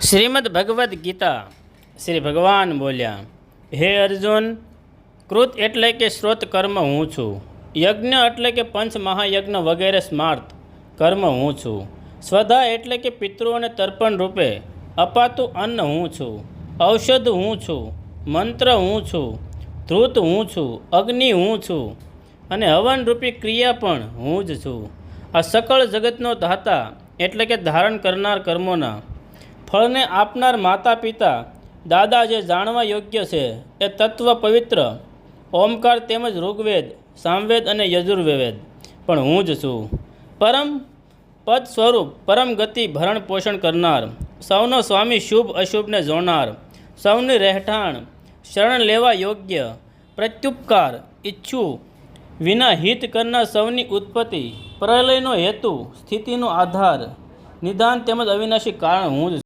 શ્રીમદ ભગવદ્ ગીતા શ્રી ભગવાન બોલ્યા, હે અર્જુન, કૃત એટલે કે શ્રોત કર્મ હું છું, યજ્ઞ એટલે કે પંચ મહાયજ્ઞ વગેરે સ્માર્ત કર્મ હું છું, સ્વધા એટલે કે પિતૃઓને તર્પણ રૂપે અપાતું અન્ન હું છું, ઔષધ હું છું, મંત્ર હું છું, ધ્રુત હું છું, અગ્નિ હું છું અને હવન રૂપી ક્રિયા પણ હું જ છું. આ સકળ જગતનો દાતા એટલે કે ધારણ કરનાર કર્મોના ફળને આપનાર માતા પિતા દાદા જે જાણવા યોગ્ય છે એ તત્વ પવિત્ર ઓમકાર તેમજ ઋગ્વેદ, સામવેદ અને યજુર્વેદ પણ હું જ છું. પરમ પદ સ્વરૂપ પરમ ગતિ ભરણ પોષણ કરનાર, સૌનો સ્વામી, શુભ અશુભને જોનાર, સૌની રહેઠાણ, શરણ લેવા યોગ્ય, પ્રત્યુપકાર ઈચ્છું વિના હિત કરનાર, સૌની ઉત્પત્તિ, પ્રલયનો હેતુ, સ્થિતિનો આધાર, નિદાન તેમજ અવિનાશી કારણ હું જ